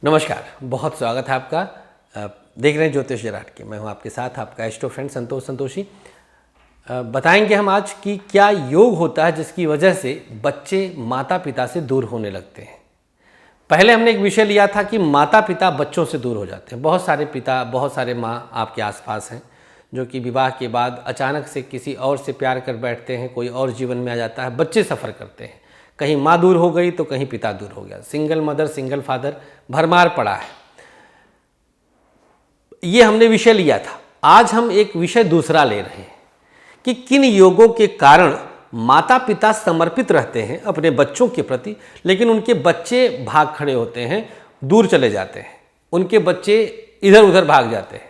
नमस्कार, बहुत स्वागत है आपका। देख रहे हैं ज्योतिष जराट के। मैं हूं आपके साथ आपका एस्ट्रो फ्रेंड संतोष संतोषी। बताएंगे हम आज कि क्या योग होता है जिसकी वजह से बच्चे माता पिता से दूर होने लगते हैं। पहले हमने एक विषय लिया था कि माता पिता बच्चों से दूर हो जाते हैं। बहुत सारे पिता, बहुत सारे माँ आपके आसपास हैं जो कि विवाह के बाद अचानक से किसी और से प्यार कर बैठते हैं, कोई और जीवन में आ जाता है, बच्चे सफ़र करते हैं। कहीं माँ दूर हो गई तो कहीं पिता दूर हो गया। सिंगल मदर सिंगल फादर भरमार पड़ा है। ये हमने विषय लिया था। आज हम एक विषय दूसरा ले रहे हैं कि किन योगों के कारण माता पिता समर्पित रहते हैं अपने बच्चों के प्रति, लेकिन उनके बच्चे भाग खड़े होते हैं, दूर चले जाते हैं, उनके बच्चे इधर उधर भाग जाते हैं।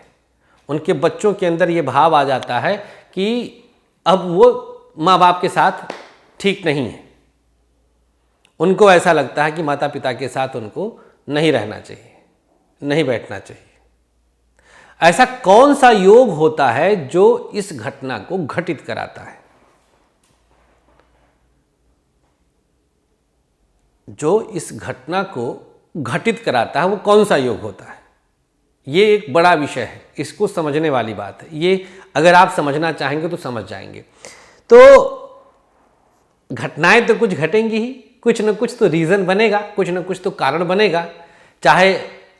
उनके बच्चों के अंदर ये भाव आ जाता है कि अब वो माँ बाप के साथ ठीक नहीं है। उनको ऐसा लगता है कि माता पिता के साथ उनको नहीं रहना चाहिए, नहीं बैठना चाहिए। ऐसा कौन सा योग होता है जो इस घटना को घटित कराता है? जो इस घटना को घटित कराता है वो कौन सा योग होता है? ये एक बड़ा विषय है, इसको समझने वाली बात है। ये अगर आप समझना चाहेंगे तो समझ जाएंगे। तो घटनाएं तो कुछ घटेंगी ही, कुछ न कुछ तो रीज़न बनेगा, कुछ न कुछ तो कारण बनेगा। चाहे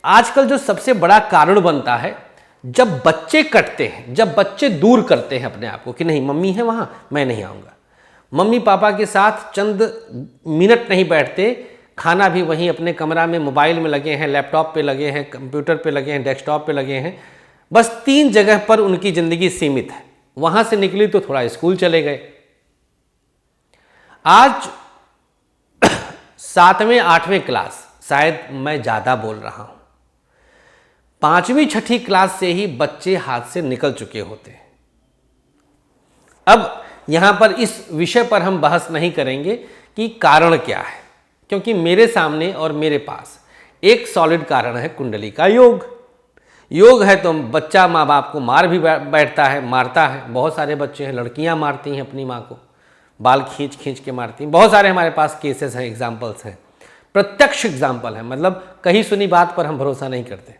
आजकल जो सबसे बड़ा कारण बनता है, जब बच्चे कटते हैं, जब बच्चे दूर करते हैं अपने आप को कि नहीं मम्मी है वहाँ, मैं नहीं आऊँगा। मम्मी पापा के साथ चंद मिनट नहीं बैठते, खाना भी वहीं अपने कमरा में मोबाइल में लगे हैं, लैपटॉप पे लगे हैं, कंप्यूटर पे लगे हैं, डेस्कटॉप पे लगे हैं। बस 3 जगह पर उनकी ज़िंदगी सीमित है। वहाँ से निकली तो थोड़ा स्कूल चले गए। आज 7वें 8वें क्लास, शायद मैं ज़्यादा बोल रहा हूँ, 5वीं 6ठी क्लास से ही बच्चे हाथ से निकल चुके होते हैं। अब यहाँ पर इस विषय पर हम बहस नहीं करेंगे कि कारण क्या है, क्योंकि मेरे सामने और मेरे पास एक सॉलिड कारण है, कुंडली का योग। योग है तो बच्चा माँ बाप को मार भी बैठता है, मारता है। बहुत सारे बच्चे हैं, लड़कियाँ मारती हैं अपनी माँ को, बाल खींच खींच के मारती हैं। बहुत सारे हमारे पास केसेस हैं, एग्जाम्पल्स हैं, प्रत्यक्ष एग्जाम्पल है। मतलब कहीं सुनी बात पर हम भरोसा नहीं करते।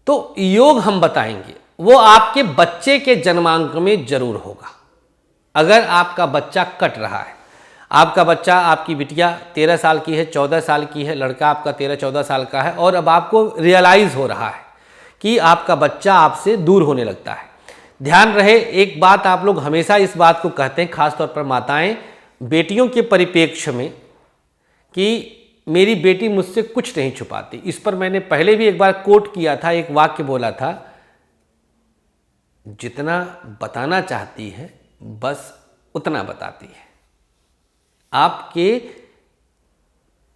तो योग हम बताएंगे, वो आपके बच्चे के जन्मांक में जरूर होगा। अगर आपका बच्चा कट रहा है, आपका बच्चा, आपकी बिटिया 13 साल की है, 14 साल की है, लड़का आपका 13-14 साल का है, और अब आपको रियलाइज़ हो रहा है कि आपका बच्चा आपसे दूर होने लगता है। ध्यान रहे, एक बात आप लोग हमेशा इस बात को कहते हैं, खासतौर पर माताएं बेटियों के परिप्रेक्ष्य में, कि मेरी बेटी मुझसे कुछ नहीं छुपाती। इस पर मैंने पहले भी एक बार कोट किया था, एक वाक्य बोला था, जितना बताना चाहती है बस उतना बताती है। आपके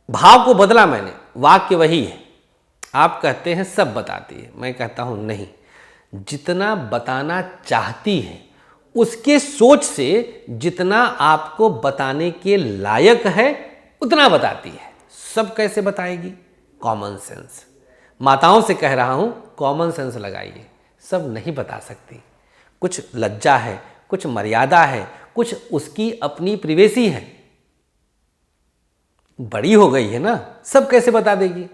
भाव को बदला मैंने, वाक्य वही है। आप कहते हैं सब बताती है, मैं कहता हूं नहीं, जितना बताना चाहती है उसके सोच से जितना आपको बताने के लायक है उतना बताती है। सब कैसे बताएगी? Common sense. माताओं से कह रहा हूं, कॉमन सेंस लगाइए। सब नहीं बता सकती, कुछ लज्जा है, कुछ मर्यादा है, कुछ उसकी अपनी प्रिवेसी है। बड़ी हो गई है ना, सब कैसे बता देगी?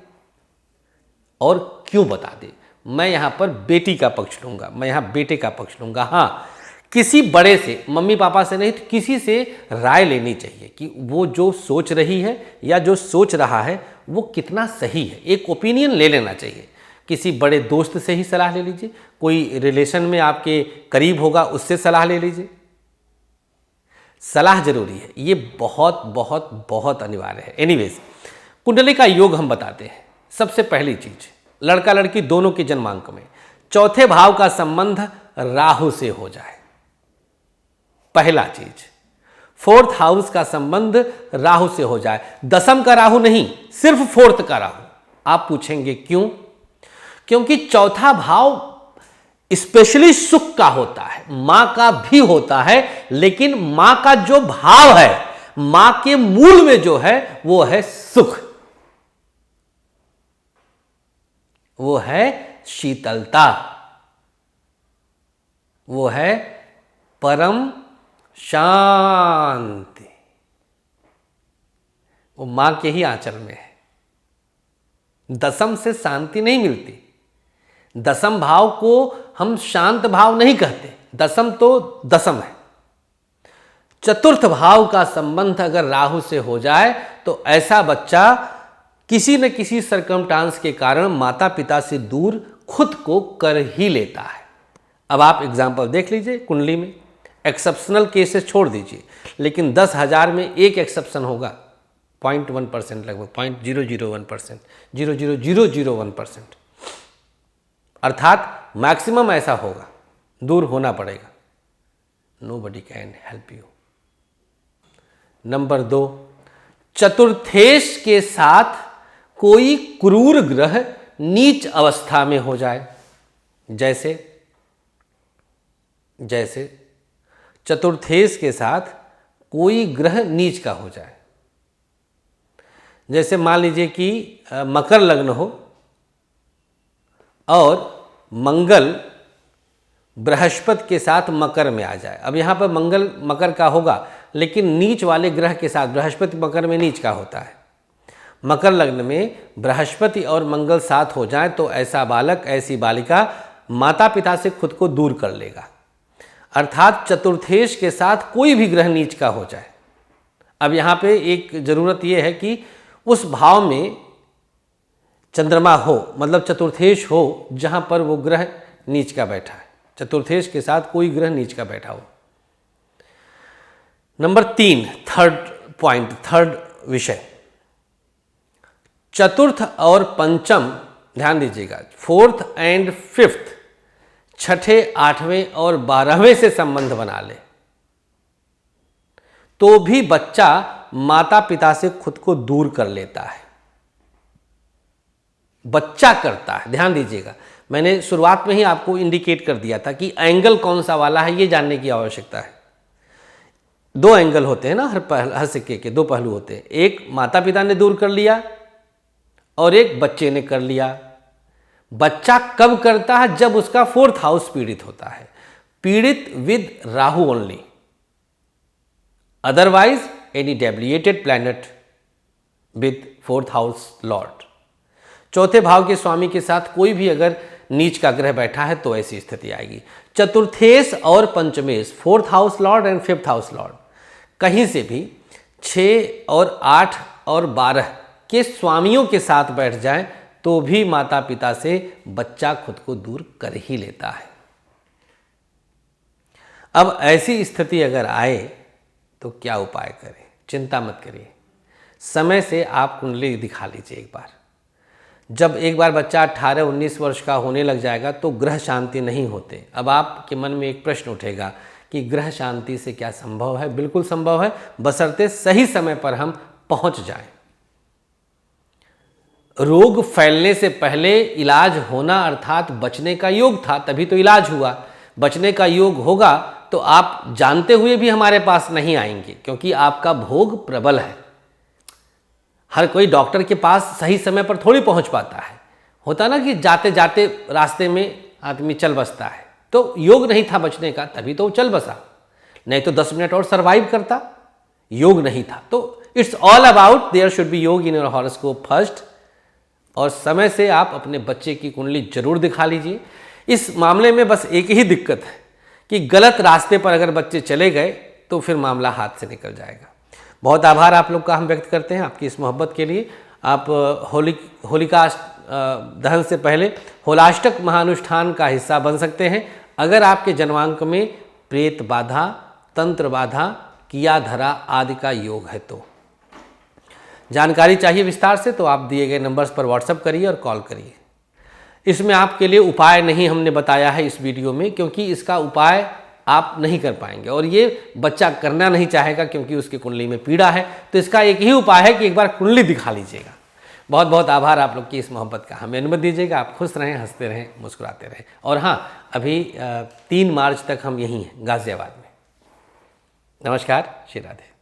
और क्यों बता दे? मैं यहाँ पर बेटी का पक्ष लूँगा, मैं यहाँ बेटे का पक्ष लूँगा। हाँ, किसी बड़े से, मम्मी पापा से नहीं तो किसी से राय लेनी चाहिए कि वो जो सोच रही है या जो सोच रहा है वो कितना सही है। एक ओपिनियन ले लेना चाहिए। किसी बड़े दोस्त से ही सलाह ले लीजिए, कोई रिलेशन में आपके करीब होगा उससे सलाह ले लीजिए। सलाह जरूरी है, ये बहुत बहुत बहुत अनिवार्य है। एनीवेज, कुंडली का योग हम बताते हैं। सबसे पहली चीज, लड़का लड़की दोनों के जन्मांक में चौथे भाव का संबंध राहु से हो जाए। पहला चीज, 4th हाउस का संबंध राहु से हो जाए। दसम का राहु नहीं, सिर्फ 4th का राहु। आप पूछेंगे क्यों? क्योंकि चौथा भाव स्पेशली सुख का होता है, मां का भी होता है, लेकिन मां का जो भाव है, मां के मूल में जो है वो है सुख, वो है शीतलता, वो है परम शांति। वो मां के ही आंचल में है। दशम से शांति नहीं मिलती। दशम भाव को हम शांत भाव नहीं कहते, दशम तो दशम है। चतुर्थ भाव का संबंध अगर राहु से हो जाए तो ऐसा बच्चा किसी न किसी सरकमस्टांस के कारण माता पिता से दूर खुद को कर ही लेता है। अब आप एग्जाम्पल देख लीजिए कुंडली में, एक्सेप्शनल केसेस छोड़ दीजिए, लेकिन 10,000 में एक एक्सेप्शन होगा, 0.1% लगभग 0.001%, 0.0001%, अर्थात मैक्सिमम ऐसा होगा, दूर होना पड़ेगा। Nobody can help you. Number 2, चतुर्थेश के साथ कोई क्रूर ग्रह नीच अवस्था में हो जाए। जैसे चतुर्थेश के साथ कोई ग्रह नीच का हो जाए। जैसे मान लीजिए कि मकर लग्न हो और मंगल बृहस्पति के साथ मकर में आ जाए। अब यहाँ पर मंगल मकर का होगा, लेकिन नीच वाले ग्रह के साथ, बृहस्पति मकर में नीच का होता है। मकर लग्न में बृहस्पति और मंगल साथ हो जाए तो ऐसा बालक, ऐसी बालिका माता पिता से खुद को दूर कर लेगा। अर्थात चतुर्थेश के साथ कोई भी ग्रह नीच का हो जाए। अब यहाँ पे एक ज़रूरत ये है कि उस भाव में चंद्रमा हो, मतलब चतुर्थेश हो जहाँ पर वो ग्रह नीच का बैठा है। चतुर्थेश के साथ कोई ग्रह नीच का बैठा हो। नंबर 3, थर्ड विषय, चतुर्थ और पंचम, ध्यान दीजिएगा, 4th and 5th, 6ठे, 8वें और 12वें से संबंध बना ले तो भी बच्चा माता पिता से खुद को दूर कर लेता है। बच्चा करता है, ध्यान दीजिएगा, मैंने शुरुआत में ही आपको इंडिकेट कर दिया था कि एंगल कौन सा वाला है ये जानने की आवश्यकता है। 2 एंगल होते हैं ना, हर सिक्के के 2 पहलू होते हैं। एक माता पिता ने दूर कर लिया और एक बच्चे ने कर लिया। बच्चा कब करता है? जब उसका 4th हाउस पीड़ित होता है, पीड़ित with Rahu only, otherwise any deviated planet with 4th house Lord. चौथे भाव के स्वामी के साथ कोई भी अगर नीच का ग्रह बैठा है तो ऐसी स्थिति आएगी। चतुर्थेश और पंचमेश, 4th house Lord and 5th house Lord, कहीं से भी 6 और 8 और 12 के स्वामियों के साथ बैठ जाए तो भी माता पिता से बच्चा खुद को दूर कर ही लेता है। अब ऐसी स्थिति अगर आए तो क्या उपाय करें? चिंता मत करिए, समय से आप कुंडली दिखा लीजिए एक बार। जब एक बार बच्चा 18-19 वर्ष का होने लग जाएगा तो ग्रह शांति नहीं होते। अब आपके मन में एक प्रश्न उठेगा कि ग्रह शांति से क्या संभव है? बिल्कुल संभव है, बशर्ते सही समय पर हम पहुंच जाएं। रोग फैलने से पहले इलाज होना अर्थात बचने का योग था, तभी तो इलाज हुआ। बचने का योग होगा तो आप जानते हुए भी हमारे पास नहीं आएंगे, क्योंकि आपका भोग प्रबल है। हर कोई डॉक्टर के पास सही समय पर थोड़ी पहुंच पाता है। होता ना कि जाते जाते रास्ते में आदमी चल बसता है, तो योग नहीं था बचने का, तभी तो चल बसा, नहीं तो 10 मिनट और सरवाइव करता। योग नहीं था, तो it's all about their should be योग इन योर हॉरोस्कोप फर्स्ट। और समय से आप अपने बच्चे की कुंडली जरूर दिखा लीजिए। इस मामले में बस एक ही दिक्कत है कि गलत रास्ते पर अगर बच्चे चले गए तो फिर मामला हाथ से निकल जाएगा। बहुत आभार आप लोग का हम व्यक्त करते हैं आपकी इस मोहब्बत के लिए। आप होलिका दहन से पहले होलाष्टक महानुष्ठान का हिस्सा बन सकते हैं अगर आपके जन्मांक में प्रेत बाधा, तंत्र बाधा, किया धरा आदि का योग है तो। जानकारी चाहिए विस्तार से तो आप दिए गए नंबर्स पर व्हाट्सएप करिए और कॉल करिए। इसमें आपके लिए उपाय नहीं हमने बताया है इस वीडियो में, क्योंकि इसका उपाय आप नहीं कर पाएंगे और ये बच्चा करना नहीं चाहेगा क्योंकि उसकी कुंडली में पीड़ा है। तो इसका एक ही उपाय है कि एक बार कुंडली दिखा लीजिएगा। बहुत बहुत आभार आप लोग की इस मोहब्बत का। हमें अनुमति दीजिएगा, आप खुश रहें, हंसते रहें, मुस्कुराते रहें। और हाँ, अभी 3 मार्च तक हम यहीं हैं गाज़ियाबाद में। नमस्कार, श्री राधे।